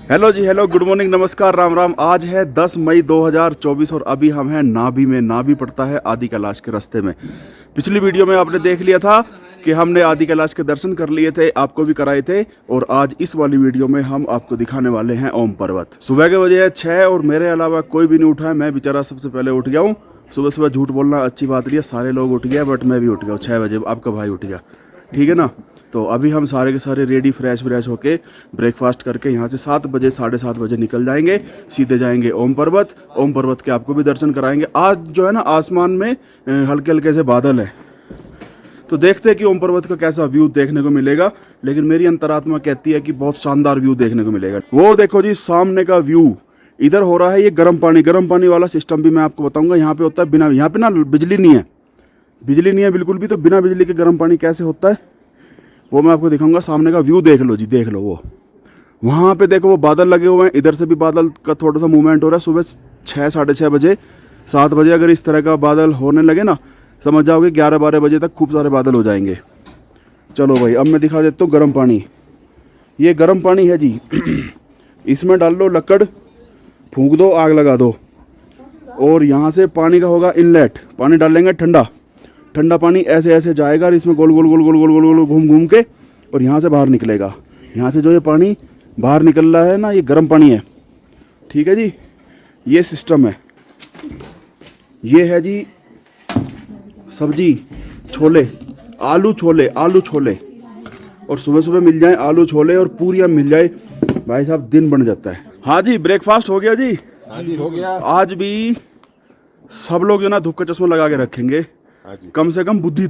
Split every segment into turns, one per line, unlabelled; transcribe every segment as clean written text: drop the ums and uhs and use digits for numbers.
Hello जी, hello, good morning, नमस्कार, राम राम। आज है 10 मई 2024 और अभी हम हैं नाभि में। नाभि पड़ता है आदि कैलाश के रास्ते में। पिछली वीडियो में आपने देख लिया था कि हमने आदि कैलाश के दर्शन कर लिए थे, आपको भी कराए थे। और आज इस वाली वीडियो में हम आपको दिखाने वाले हैं ओम पर्वत। सुबह के बजे है 6 और मेरे अलावा कोई भी नहीं उठा है। मैं बेचारा सबसे पहले उठ गया हूँ। सुबह सुबह झूठ बोलना अच्छी बात नहीं है, सारे लोग उठ गए बट मैं भी उठ गया हूँ 6 बजे। आपका भाई उठ गया, ठीक है ना। तो अभी हम सारे के सारे रेडी फ्रेश होके ब्रेकफास्ट करके यहाँ से 7 बजे 7:30 बजे निकल जाएंगे। सीधे जाएंगे ओम पर्वत। ओम पर्वत के आपको भी दर्शन कराएंगे। आज जो है ना आसमान में हल्के हल्के से बादल है, तो देखते हैं कि ओम पर्वत का कैसा व्यू देखने को मिलेगा। लेकिन मेरी अंतरात्मा कहती है कि बहुत शानदार व्यू देखने को मिलेगा। वो देखो जी सामने का व्यू। इधर हो रहा है ये गर्म पानी वाला सिस्टम भी मैं आपको बताऊंगा। यहाँ पे होता है बिना, यहाँ पे ना बिजली नहीं है बिल्कुल भी। तो बिना बिजली के गर्म पानी कैसे होता है वो मैं आपको दिखाऊंगा। सामने का व्यू देख लो जी, देख लो। वो वहाँ पे देखो वो बादल लगे हुए हैं। इधर से भी बादल का थोड़ा सा मूवमेंट हो रहा है। सुबह 6 साढ़े 6 बजे 7 बजे अगर इस तरह का बादल होने लगे ना, समझ जाओगे 11-12 बजे तक खूब सारे बादल हो जाएंगे। चलो भाई, अब मैं दिखा देता हूँ गर्म पानी। ये गर्म पानी है जी। इसमें डाल लो लकड़, फूंक दो, आग लगा दो। और यहाँ से पानी का होगा इनलेट। पानी डालेंगे ठंडा पानी ऐसे ऐसे जाएगा और इसमें गोल गोल घूम के और यहाँ से बाहर निकलेगा। यहाँ से जो ये पानी बाहर निकल रहा है ना, ये गर्म पानी है, ठीक है जी। ये सिस्टम है। ये है जी सब्जी, छोले, आलू छोले। और सुबह सुबह मिल जाए आलू छोले और पूरियाँ मिल जाए, भाई साहब दिन बन जाता है। हाँ जी, ब्रेकफास्ट हो गया जी।
हाँ जी, हो गया।
आज भी सब लोग जो ना धूप का चश्मा लगा के रखेंगे। कम से कम बुद्धि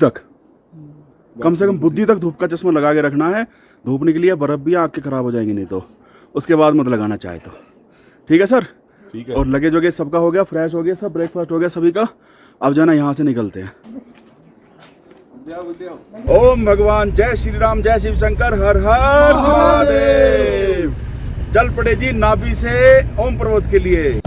तक धूप का चश्मा लगा के रखना है। धूप निकली है, बर्फ भी, आँखें खराब हो जाएंगी नहीं तो। उसके बाद मत लगाना चाहे तो, ठीक है सर।
ठीक है।
और लगेज वगैरह सबका हो गया, फ्रेश हो गया, सब ब्रेकफास्ट हो गया सभी का। अब जाना यहाँ से निकलते हैं। ओम भगवान, जय श्री राम, जय शिव शंकर, हर हर महादेव। चल पड़े जी नाभि से ओम पर्वत के लिए।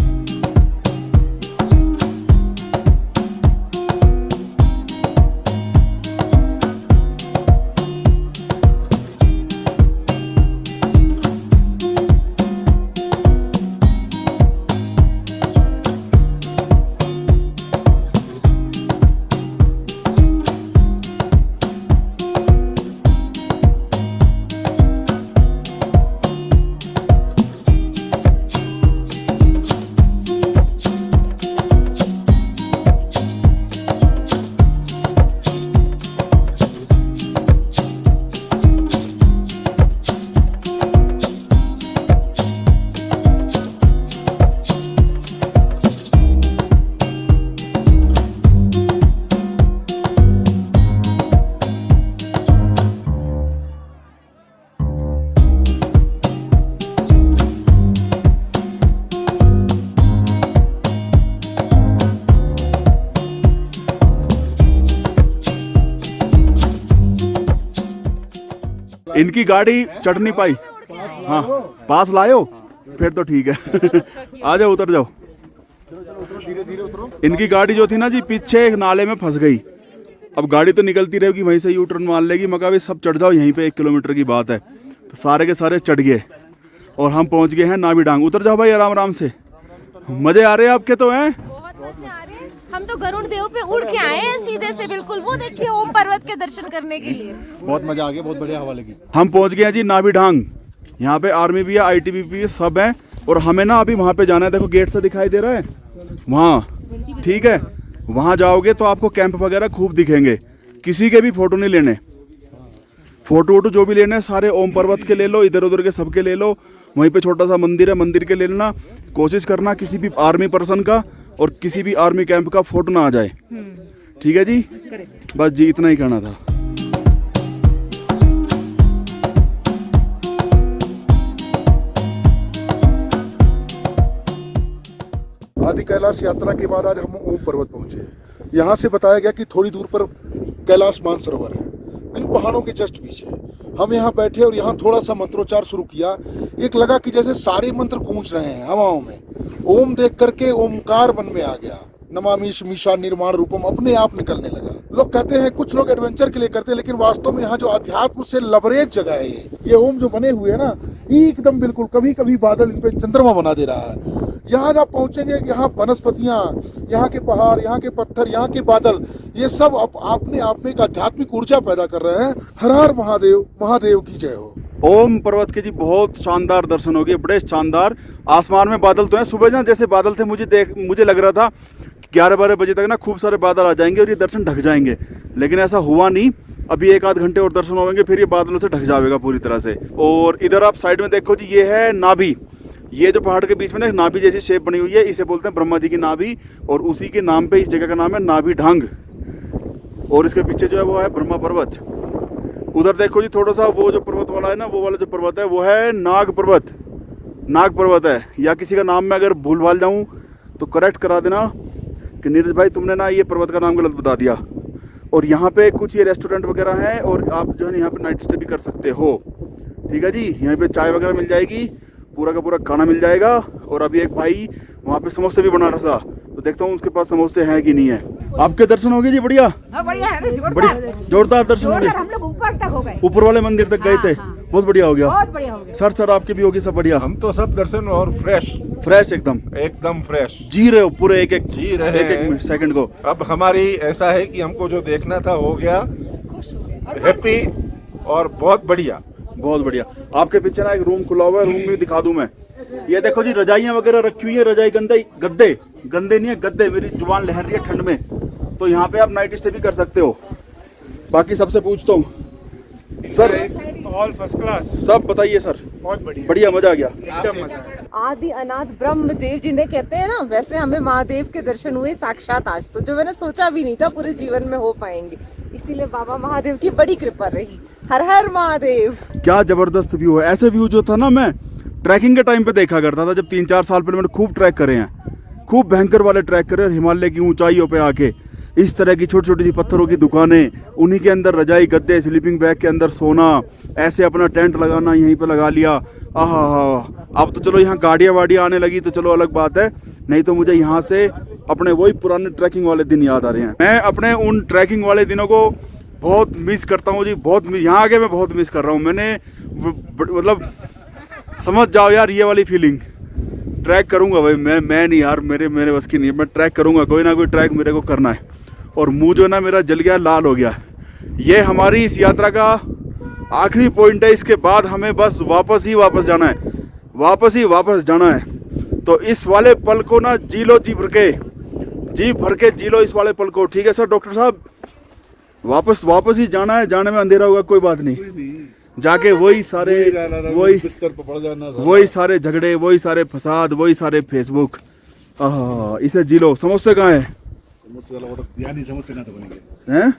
इनकी गाड़ी चढ़ नहीं पाई। हाँ, पास लायो, फिर तो ठीक है। आ जाओ, उतर जाओ।
धीरे धीरे उतरो।
इनकी गाड़ी जो थी ना जी, पीछे एक नाले में फंस गई। अब गाड़ी तो निकलती रहेगी, वहीं से यू टर्न मार लेगी। मगर भी सब चढ़ जाओ, यहीं पे 1 किलोमीटर की बात है। तो सारे के सारे चढ़ गए और हम पहुंच गए हैं नाभि डांग। उतर जाओ भाई आराम आराम से। मजे आ रहे हैं आपके तो हैं?
बहुत मजे आ रहे हैं। हम तो गरुड़ देव पे उड़ के आए हैं सीधे से, बिल्कुल। वो देखिए ओम पर्वत के दर्शन करने के लिए।
बहुत मजा आ गया, बहुत बढ़िया हवा लगी।
हम पहुंच गए हैं जी नाभि डांग। यहाँ पे आर्मी भी है, ITBP भी है, सब है। और हमें ना अभी वहाँ पे जाना है। देखो गेट से दिखाई दे रहा है वहाँ, ठीक है। वहाँ जाओगे तो आपको कैंप वगैरह खूब दिखेंगे। किसी के भी फोटो नहीं लेने। फोटो वोटो जो भी लेने हैं सारे ओम पर्वत के ले लो, इधर उधर के सबके ले लो। वहीं पे छोटा सा मंदिर है, मंदिर के ले लेना। कोशिश करना किसी भी आर्मी पर्सन का और किसी भी आर्मी कैंप का फोटो ना आ जाए, ठीक है जी। बस जी इतना ही कहना था।
आदि कैलाश यात्रा के बाद आज हम ओम पर्वत पहुंचे। यहाँ से बताया गया कि थोड़ी दूर पर कैलाश मानसरोवर है, इन पहाड़ों के जस्ट पीछे। हम यहाँ बैठे और यहाँ थोड़ा सा मंत्रोच्चार शुरू किया। एक लगा कि जैसे सारे मंत्र गूंज रहे हैं हवाओं में। ओम देख करके ओमकार मन में आ गया। नमामि मीशा निर्माण रूपम अपने आप निकलने लगा। लोग कहते हैं, कुछ लोग एडवेंचर के लिए करते हैं, लेकिन वास्तव में यहाँ जो अध्यात्म से लबरेज जगह है, ये ओम जो बने हुए है ना, एकदम बिल्कुल, कभी कभी बादल इन पे चंद्रमा बना दे रहा है। यहाँ जब पहुंचेंगे, यहाँ वनस्पतियाँ, यहाँ के पहाड़, यहाँ के पत्थर, यहाँ के बादल, ये सब अपने आप में एक आध्यात्मिक ऊर्जा पैदा कर रहे हैं। हर हर महादेव, महादेव की जय हो।
ओम पर्वत के जी बहुत शानदार दर्शन हो गए, बड़े शानदार। आसमान में बादल तो हैं, सुबह ना जैसे बादल थे मुझे लग रहा था 11-12 बजे तक ना खूब सारे बादल आ जाएंगे और ये दर्शन ढक जाएंगे, लेकिन ऐसा हुआ नहीं। अभी 1 आध घंटे और दर्शन होंगे, फिर ये बादलों से ढक जाएगा पूरी तरह से। और इधर आप साइड में देखो जी, ये है नाभि। ये जो पहाड़ के बीच में ना एक नाभि जैसी शेप बनी हुई है, इसे बोलते हैं ब्रह्मा जी की नाभि, और उसी के नाम पे इस जगह का नाम है नाभि ढंग। और इसके पीछे जो है वो है ब्रह्मा पर्वत। उधर देखो जी थोड़ा सा वो जो पर्वत वाला है ना, वो वाला जो पर्वत है वो है नाग पर्वत। नाग पर्वत है, या किसी का नाम में अगर भूल भाल जाऊँ तो करेक्ट करा देना कि नीरज भाई तुमने ना ये पर्वत का नाम गलत बता दिया। और यहाँ पे कुछ ये रेस्टोरेंट वगैरह हैं, और आप जो है यहाँ पे नाइट स्टे भी कर सकते हो। ठीक है जी, यहाँ पे चाय वगैरह मिल जाएगी, पूरा का पूरा खाना मिल जाएगा। और अभी एक भाई वहाँ पे समोसे भी बना रहा था, तो देखता हूँ उसके पास समोसे हैं कि नहीं है। आपके दर्शन हो गए जी? बढ़िया,
बढ़िया है,
बढ़िया, जोरदार दर्शन हो गए।
हम लोग ऊपर तक हो गए,
ऊपर वाले मंदिर तक गए थे, बहुत बढ़िया हो गया।
बहुत बढ़िया हो गया।
सर आपके भी होगी सब बढ़िया?
हम तो सब दर्शन और फ्रेश एकदम फ्रेश
जी रहे हो पूरे एक
जी रहे हैं।
सेकंड को।
अब हमारी ऐसा है कि हमको जो देखना था हो गया, हैप्पी और बहुत बढ़िया।
बहुत बढ़िया। आपके पीछे ना एक रूम खुला हुआ है, रूम भी दिखा दूं मैं। ये देखो जी, रजाइयाँ वगैरह रखी हुई है, रजाई गद्दे नहीं है, गद्दे। मेरी जुबान लहर रही है ठंड में, तो यहाँ पे आप नाइट स्टे भी कर सकते हो। बाकी सबसे पूछता हूँ सर,
ऑल फर्स्ट क्लास,
सब बताइए सर।
बहुत बढ़िया,
बढ़िया, मजा आ गया।
एकदम मजा आया।
आदि अनाथ ब्रह्म देव जिन्हें कहते हैं ना, वैसे हमें महादेव के दर्शन हुए साक्षात आज, तो जो मैंने सोचा भी नहीं था पूरे जीवन में हो पाएंगे। इसीलिए बाबा महादेव की बड़ी कृपा रही। हर हर महादेव।
क्या जबरदस्त व्यू है। ऐसे व्यू जो था ना, मैं ट्रैकिंग के टाइम पे देखा करता था, जब 3-4 साल पहले मैंने खूब ट्रैक करे हैं, खूब भयंकर वाले ट्रैक करे हैं। हिमालय की ऊंचाइयों पे आके इस तरह की छोटी छोटी सी पत्थरों की दुकानें, उन्हीं के अंदर रजाई गद्दे, स्लीपिंग बैग के अंदर सोना, ऐसे अपना टेंट लगाना, यहीं पे लगा लिया। आहा, अब तो चलो यहाँ गाड़ियाँ वाड़ियाँ आने लगी तो चलो अलग बात है, नहीं तो मुझे यहाँ से अपने वही पुराने ट्रैकिंग वाले दिन याद आ रहे हैं। मैं अपने उन ट्रैकिंग वाले दिनों को बहुत मिस करता हूँ जी, बहुत यहाँ आके मैं बहुत मिस कर रहा हूँ। मैंने मतलब समझ जाओ यार, ये वाली फीलिंग। ट्रैक करूँगा भाई मैं नहीं यार, मेरे बस की नहीं है। मैं ट्रैक करूँगा, कोई ना कोई ट्रैक मेरे को करना है। और मुँह जो ना मेरा जल गया, लाल हो गया। ये हमारी इस यात्रा का आखिरी पॉइंट है। इसके बाद हमें बस वापस जाना है, वापस जाना है। तो इस वाले पल को ना जी लो, जी भर के जी लो इस वाले पल को। ठीक है सर, डॉक्टर साहब वापस ही जाना है। जाने में अंधेरा होगा, कोई बात नहीं। जाके वही
बिस्तर पर पड़ जाना,
वही सारे झगड़े, वही सारे फसाद, वही सारे फेसबुक, इसे जी लो। समोसे कहाँ है?
समोसे वाला ऑर्डर दिया नहीं, समोसे कहाँ से बनेंगे?
हैं?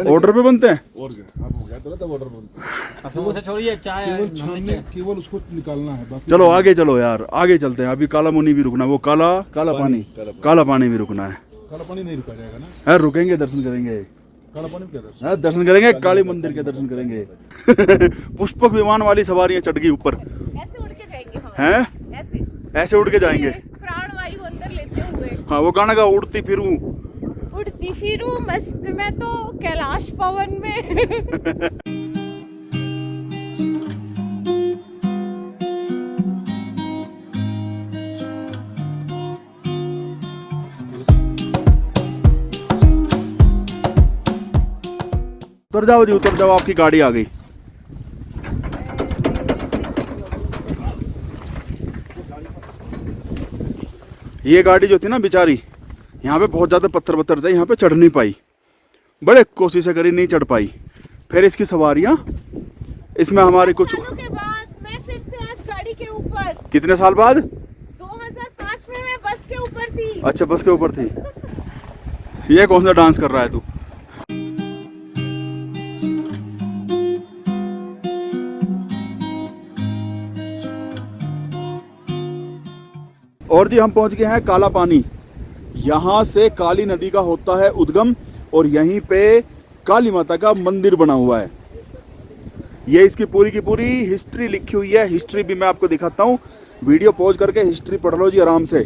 ऑर्डर पे बनते हैं?
और क्या, आप क्या बोला था ऑर्डर बनते?
समोसे छोड़िए, चाय
केवल छानने, केवल उसको निकालना है, बाकी
चलो आगे चलो यार, आगे चलते हैं। अभी काला मुनी भी रुकना, वो काला पानी भी रुकना है।
काला पानी नहीं रुका जाएगा ना?
है, रुकेंगे, दर्शन करेंगे।
काला पानी क्या दर्शन?
हाँ, दर्शन करेंगे, काली मंदिर के दर्शन करेंगे। पुष्पक विमान वाली सवारियां चढ़ गई ऊपर।
ऐसे उड़ के जाएंगे हम।
हैं? ऐसे उड़ के जाएंगे,
प्राणवायु अंदर लेते हुए।
हाँ, वो गाना का उड़ती फिरूं
मस्त। मैं तो कैलाश पवन में।
उतर जाओ जी, उतर जाओ, आपकी गाड़ी आ गई। ये गाड़ी जो थी ना बेचारी, यहाँ पे बहुत ज़्यादा पत्थर थे, यहाँ पे चढ़ नहीं पाई। बड़े कोशिशें करी, नहीं चढ़ पाई। फिर इसकी सवारियाँ, इसमें हमारे कुछ
सालों के बाद मैं फिर से आज गाड़ी के ऊपर।
कितने साल बाद?
2005 में मैं बस के ऊपर थी।
अच्छा, बस के ऊपर थी। ये कौन सा डांस कर रहा है तू? और जी हम पहुंच गए हैं काला पानी। यहाँ से काली नदी का होता है उद्गम, और यहीं पे काली माता का मंदिर बना हुआ है। ये इसकी पूरी की पूरी हिस्ट्री लिखी हुई है। हिस्ट्री भी मैं आपको दिखाता हूँ। वीडियो पॉज करके हिस्ट्री पढ़ लो जी आराम से।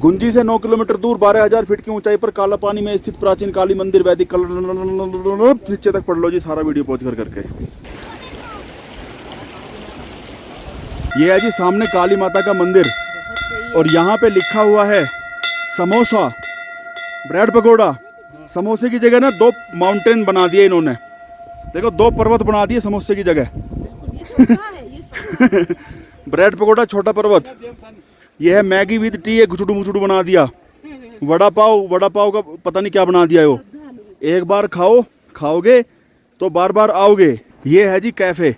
गुंजी से 9 किलोमीटर दूर 12,000 फीट की ऊंचाई पर काला पानी में स्थित प्राचीन काली मंदिर वैदिक कल नीचे तक पढ़ लो जी सारा वीडियो पहुंच कर करके। ये है जी सामने काली माता का मंदिर और यहाँ पे लिखा हुआ है समोसा ब्रेड पकौड़ा। समोसे की जगह ना 2 माउंटेन बना दिए इन्होंने, देखो 2 पर्वत बना दिए समोसे की जगह। ब्रेड पकौड़ा छोटा पर्वत, ये है मैगी विद टी, एक गुचड़ू मुचड़ू बना दिया। वड़ा पाव का पता नहीं क्या बना दिया है वो, एक बार खाओगे तो बार बार आओगे। ये है जी कैफे,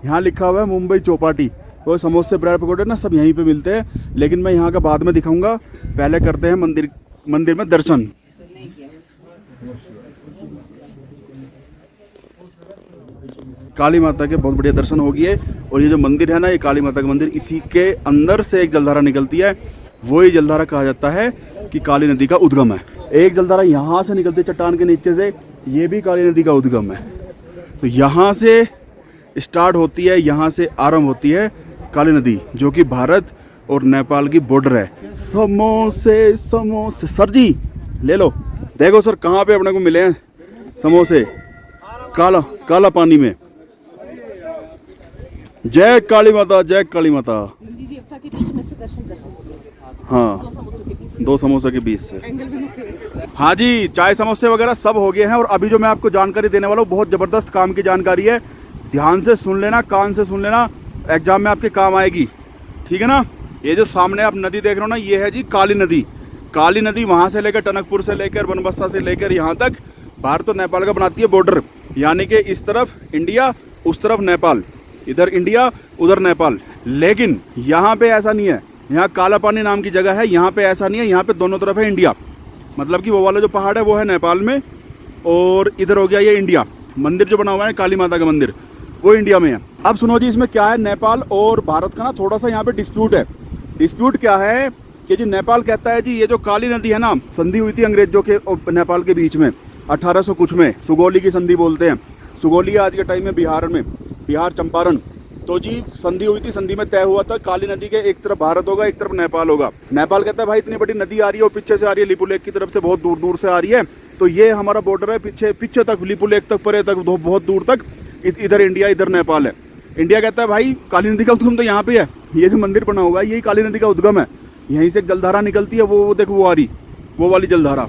यहाँ लिखा हुआ है मुंबई चौपाटी। वो समोसे ब्रेड पकौड़े ना सब यहीं पे मिलते हैं, लेकिन मैं यहाँ का बाद में दिखाऊंगा। पहले करते हैं मंदिर में दर्शन। काली माता के बहुत बढ़िया दर्शन हो गए। और ये जो मंदिर है ना, ये काली माता का मंदिर, इसी के अंदर से एक जलधारा निकलती है। वही जलधारा कहा जाता है कि काली नदी का उद्गम है। एक जलधारा यहाँ से निकलती है चट्टान के नीचे से, ये भी काली नदी का उद्गम है। तो यहाँ से स्टार्ट होती है, यहाँ से आरंभ होती है काली नदी, जो कि भारत और नेपाल की बॉर्डर है। समोसे समोसे सर जी ले लो। देखो सर कहाँ पे अपने को मिले हैं समोसे, काला पानी में। जय काली माता, जय काली माता।
नंदी देवता के बीच में से दर्शन करते हैं।
हाँ, 2 समोसे के बीच से। हाँ जी, चाय समोसे वगैरह सब हो गए हैं। और अभी जो मैं आपको जानकारी देने वाला हूँ बहुत ज़बरदस्त काम की जानकारी है। ध्यान से सुन लेना, कान से सुन लेना, एग्जाम में आपके काम आएगी, ठीक है ना। ये जो सामने आप नदी देख रहे हो ना, ये है जी काली नदी। काली नदी वहाँ से लेकर टनकपुर से लेकर बनबस्ता से लेकर यहाँ तक भारत और नेपाल का बनाती है बॉर्डर। यानी कि इस तरफ इंडिया, उस तरफ नेपाल, इधर इंडिया उधर नेपाल। लेकिन यहाँ पे ऐसा नहीं है, यहाँ काला पानी नाम की जगह है, यहाँ पे ऐसा नहीं है। यहाँ पे दोनों तरफ है इंडिया, मतलब कि वो वाला जो पहाड़ है वो है नेपाल में और इधर हो गया ये इंडिया। मंदिर जो बना हुआ है काली माता का मंदिर, वो इंडिया में है। अब सुनो जी, इसमें क्या है, नेपाल और भारत का ना थोड़ा सा यहाँ पे डिस्प्यूट है। डिस्प्यूट क्या है कि जी नेपाल कहता है जी ये जो काली नदी है ना, संधि हुई थी अंग्रेजों के और नेपाल के बीच में 1800 कुछ में, सुगौली की संधि बोलते हैं। सुगौली आज के टाइम में बिहार चंपारण। तो जी संधि हुई थी, संधि में तय हुआ था काली नदी के एक तरफ भारत होगा, एक तरफ नेपाल होगा। नेपाल कहता है भाई इतनी बड़ी नदी आ रही है और पीछे से आ रही है, लिपू लेक की तरफ से बहुत दूर दूर से आ रही है, तो ये हमारा बॉर्डर है पीछे तक, लिपू लेक तक, परे तक, बहुत दूर तक, इधर इंडिया इधर नेपाल है। इंडिया कहता है भाई काली नदी का उद्गम तो यहाँ पे है, ये जो मंदिर बना हुआ है यही काली नदी का उद्गम है। यहीं से एक जलधारा निकलती है, वो देखो वो आ रही, वो वाली जलधारा,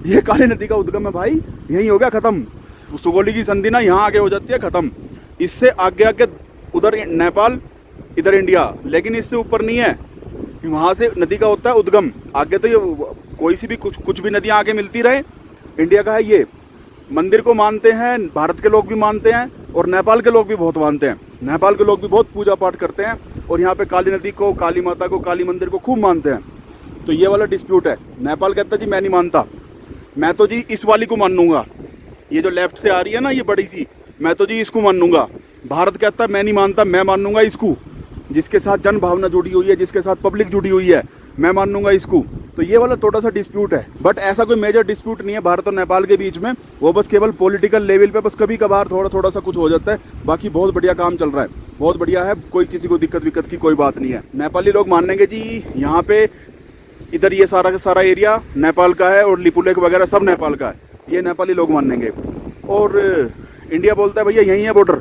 ये काली नदी का उद्गम है भाई। यही हो गया खत्म, सुगौली की संधि ना यहाँ आगे हो जाती है खत्म। इससे आगे उधर नेपाल, इधर इंडिया, लेकिन इससे ऊपर नहीं है। वहाँ से नदी का होता है उद्गम, आगे तो ये कोई सी भी कुछ भी नदियाँ आगे मिलती रहे, इंडिया का है ये। मंदिर को मानते हैं, भारत के लोग भी मानते हैं और नेपाल के लोग भी बहुत मानते हैं। नेपाल के लोग भी बहुत पूजा पाठ करते हैं और यहाँ पे काली नदी को, काली माता को, काली मंदिर को खूब मानते हैं। तो ये वाला डिस्प्यूट है। नेपाल कहता है जी मैं नहीं मानता, मैं तो जी इस वाली को मान लूँगा, ये जो लेफ्ट से आ रही है ना ये बड़ी सी, मैं तो जी इसको मान लूँगा। भारत कहता है मैं नहीं मानता, मैं मान लूँगा इसको, जिसके साथ जन भावना जुड़ी हुई है, जिसके साथ पब्लिक जुड़ी हुई है, मैं मान लूँगा इसको। तो ये वाला थोड़ा सा डिस्प्यूट है, बट ऐसा कोई मेजर डिस्प्यूट नहीं है भारत और नेपाल के बीच में। वो बस केवल पॉलिटिकल लेवल पे बस कभी कभार थोड़ा सा कुछ हो जाता है, बाकी बहुत बढ़िया काम चल रहा है, बहुत बढ़िया है, कोई किसी को दिक्कत विक्कत की कोई बात नहीं है। नेपाली लोग मानेंगे जी यहाँ पे, इधर ये सारा का सारा एरिया नेपाल का है और लिपू लेक वगैरह सब नेपाल का है, ये नेपाली लोग मानेंगे। और इंडिया बोलता है भैया यहीं है बॉर्डर,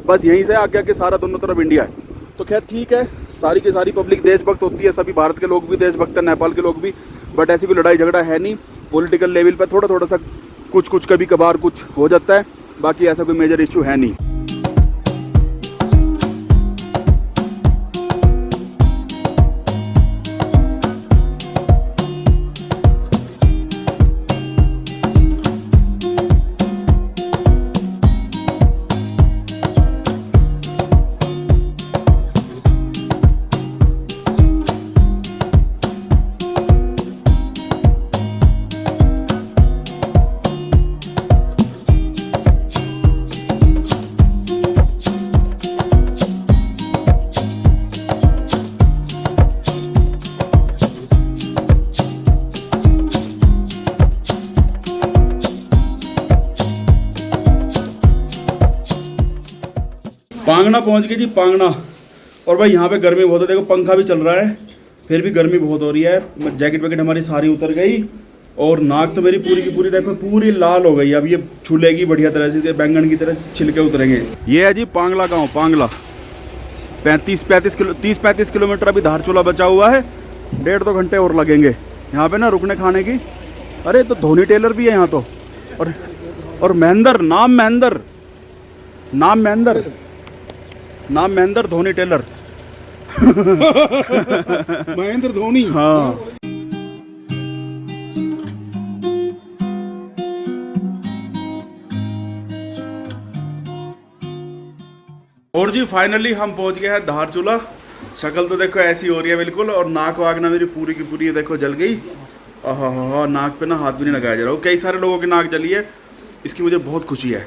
बस यहीं से आगे आके सारा दोनों तरफ इंडिया है। तो खैर ठीक है, सारी की सारी पब्लिक देशभक्त होती है, सभी भारत के लोग भी देशभक्त हैं, नेपाल के लोग भी, बट ऐसी कोई लड़ाई झगड़ा है नहीं। पॉलिटिकल लेवल पर थोड़ा सा कुछ कभी कभार कुछ हो जाता है, बाकी ऐसा कोई मेजर इशू है नहीं। पांगना पहुंच गए जी, पांगना। और भाई यहाँ पे गर्मी बहुत है, देखो पंखा भी चल रहा है फिर भी गर्मी बहुत हो रही है। जैकेट वैकेट हमारी सारी उतर गई और नाक तो मेरी पूरी की पूरी देखो पूरी लाल हो गई। अब ये छुलेगी बढ़िया तरह से, बैंगन की तरह छिलके उतरेंगे इसके। ये है जी पांगला गांव, पांगला। 30-35 किलोमीटर अभी धारचूला बचा हुआ है। 1.5-2 घंटे और लगेंगे यहाँ पे ना रुकने खाने की। अरे तो धोनी टेलर भी है यहाँ तो। और महेंद्र, नाम महेंद्र धोनी टेलर।
महेंद्र धोनी।
हाँ। और जी फाइनली हम पहुंच गए हैं धारचूला। शक्ल तो देखो ऐसी हो रही है बिल्कुल, और नाक वाक ना मेरी पूरी की पूरी देखो जल गई। हाँ, नाक पे ना हाथ भी नहीं लगाया जा रहा। कई सारे लोगों की नाक जली है, इसकी मुझे बहुत खुशी है।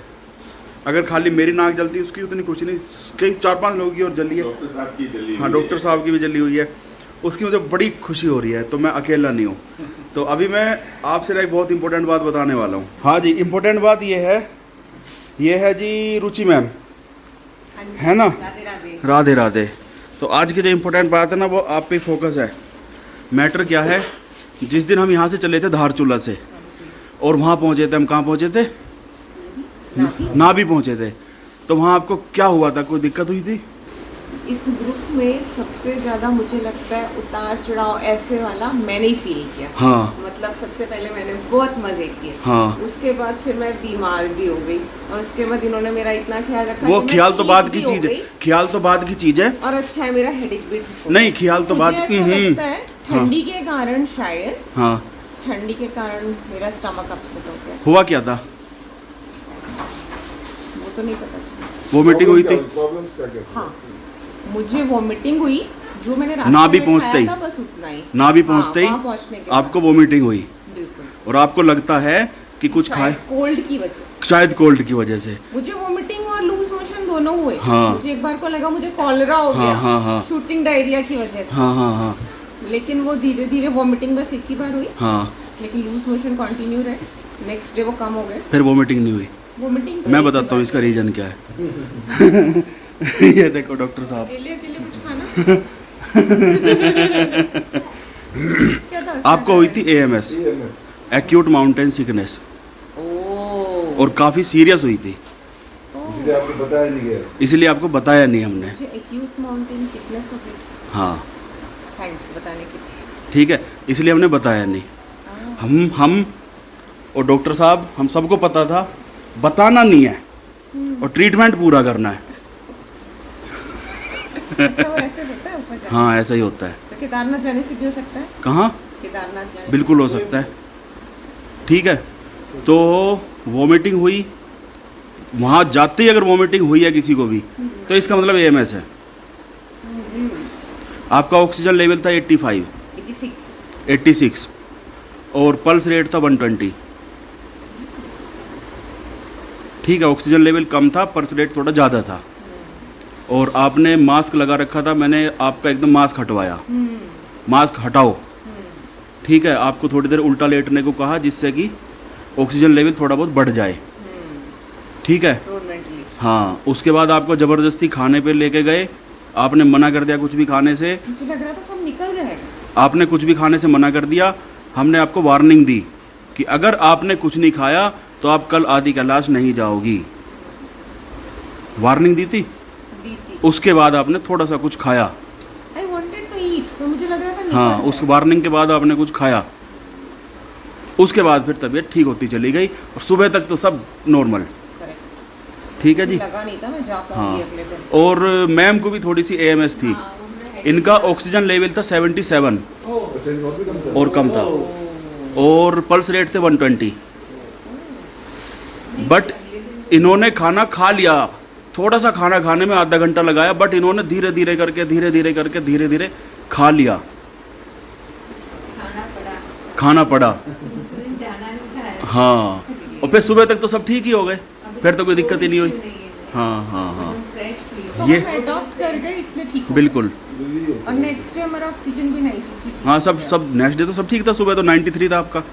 अगर खाली मेरी नाक जलती उसकी उतनी खुशी नहीं, कई 4-5 लोगों की और जली है।
डॉक्टर साहब की जली।
हाँ, डॉक्टर साहब की भी जली हुई है, उसकी मुझे बड़ी खुशी हो रही है। तो मैं अकेला नहीं हूँ। तो अभी मैं आपसे ना एक बहुत इंपॉर्टेंट बात बताने वाला हूँ। हाँ जी, इम्पोर्टेंट बात ये है जी रुचि मैम, है ना। राधे राधे। तो आज की जो इम्पोर्टेंट बात है ना वो आप पे फोकस है। मैटर क्या है, जिस दिन हम यहाँ से चले थे धारचूला से और वहाँ पहुँचे थे, हम कहाँ पहुँचे थे, नाभी पहुँचे थे। तो वहाँ आपको क्या हुआ था, कोई दिक्कत हुई थी?
इस ग्रुप में सबसे ज़्यादा मुझे लगता है उतार चढ़ाव ऐसे वाला मैंने ही फील किया।
हाँ।
मतलब सबसे पहले मैंने बहुत मज़े किए।
हाँ।
उसके बाद फिर मैं बीमार भी हो गई और उसके बाद इन्होंने मेरा इतना ख्याल रखा।
वो
कि
ख्याल
मैं
तो
ठीक
बाद
भी
की
हो
चीज़ है,
गई।
ख्याल तो बाद की चीज़ है।
और अच्छा है मेरा हेडेक भी ठीक हो
नहीं,
गया।
ख्याल तो बाद
मुझे ऐसा लगता है ठंडी के कारण, शायद
हाँ,
ठंडी के कारण मेरा स्टमक अपसेट हो गया।
हुआ क्या था?
वो तो नहीं पता चला।
वोमिटिंग हुई थी?
प्रॉब्लम्स क्या क्या?
हाँ, मुझे वोमिटिंग हुई, जो मैंने रास्ते
नाभि
में
पहुंचते ही,
खाया था बस उतना ही।
नाभि पहुंचते ही
वहाँ पहुंचने के
आपको वोमिटिंग हुई
बाद, बिल्कुल।
और आपको लगता है कि कुछ खाए,
कोल्ड की वजह से।
शायद कोल्ड की वजह से।
मुझे वोमिटिंग और लूज मोशन दोनों हुए।
हाँ।
मुझे एक बार को लगा मुझे कॉलरा हो
हाँ,
गया,
हाँ, हाँ।
शूटिंग डायरिया की वजह से।
हाँ हाँ हाँ
लेकिन वो धीरे धीरे वोमिटिंग बस एक ही बार हुई,
हाँ।
लेकिन लूज मोशन कंटिन्यू रहे। नेक्स्ट डे वो कम हो गए।
फिर वोमिटिंग नहीं हुई?
वोमिटिंग तो
मैं
एक ही
बताता हूँ
बार
इसका
हुई।
रीजन क्या है। ये देखो डॉक्टर साहब,
अकेले कुछ खाना। क्या था उसका
आपको हुई थी
कारण?
AMS,
EMS।
Acute mountain sickness,
oh.
और काफ़ी सीरियस हुई थी,
इसलिए आपको बताया नहीं गया।
इसलिए आपको बताया नहीं हमने।
मुझे एक्यूट माउंटेन सिकनेस हो गई थी।
हाँ
थैंक्स बताने के लिए।
ठीक है, इसलिए हमने बताया नहीं। हम और डॉक्टर साहब, हम सबको पता था, बताना नहीं है और ट्रीटमेंट पूरा करना है।
अच्छा, वो ऐसे होता है ऊपर जाने
हाँ, ऐसा ही होता है।
से? तो केदारनाथ जाने से भी हो सकता है?
कहाँ?
केदारनाथ जाने
बिल्कुल हो सकता है। ठीक है, तो वोमिटिंग हुई, वहाँ जाते ही अगर वोमिटिंग हुई है किसी को भी तो इसका मतलब AMS है।
से? जी।
आपका ऑक्सीजन लेवल था 85, 86 और पल्स रेट था 120। ठीक है, ऑक्सीजन लेवल कम था, पल्स रेट थोड़ा ज़्यादा था। और आपने मास्क लगा रखा था, मैंने आपका एकदम मास्क हटवाया। मास्क हटाओ, ठीक है। आपको थोड़ी देर उल्टा लेटने को कहा जिससे कि ऑक्सीजन लेवल थोड़ा बहुत बढ़ जाए, ठीक है। हाँ, उसके बाद आपको ज़बरदस्ती खाने पे लेके गए, आपने मना कर दिया कुछ भी खाने से।
मुझे लग रहा था सब निकल जाएगा।
आपने कुछ भी खाने से मना कर दिया। हमने आपको वार्निंग दी कि अगर आपने कुछ नहीं खाया तो आप कल आदि कैलाश नहीं जाओगी। वार्निंग दी थी।
दी थी।
उसके बाद आपने थोड़ा सा कुछ खाया।
I wanted to eat, तो मुझे लग रहा था निकल
हाँ,
जाएगा।
उस वार्निंग के बाद आपने कुछ खाया। उसके बाद फिर तबीयत ठीक होती चली गई और सुबह तक तो सब नॉर्मल।
Correct।
ठीक है जी।
लगा नहीं था मैं जा
हाँ,
पाऊंगी अगले दिन।
और मैम को भी थोड़ी सी AMS थी। इनका ऑक्सीजन लेवल था 77
अच्छा, इनको और भी कम था।
और कम था, और पल्स रेट थे 120। बट इन्होंने खाना खा लिया, थोड़ा सा खाना खाने में आधा घंटा लगाया, बट इन्होंने धीरे धीरे करके खा लिया। खाना पड़ा। हाँ, और फिर सुबह तक तो सब ठीक ही हो गए, फिर तो कोई दिक्कत ही नहीं हुई। हाँ हाँ हाँ,
तो
ये
हम अडॉप्ट कर गए इसलिए ठीक हो
बिल्कुल।
गया। और नेक्स्ट डे हमारा ऑक्सीजन भी 93 थी।
हाँ, सब नेक्स्ट डे तो सब ठीक था, सुबह तो 93 था आपका।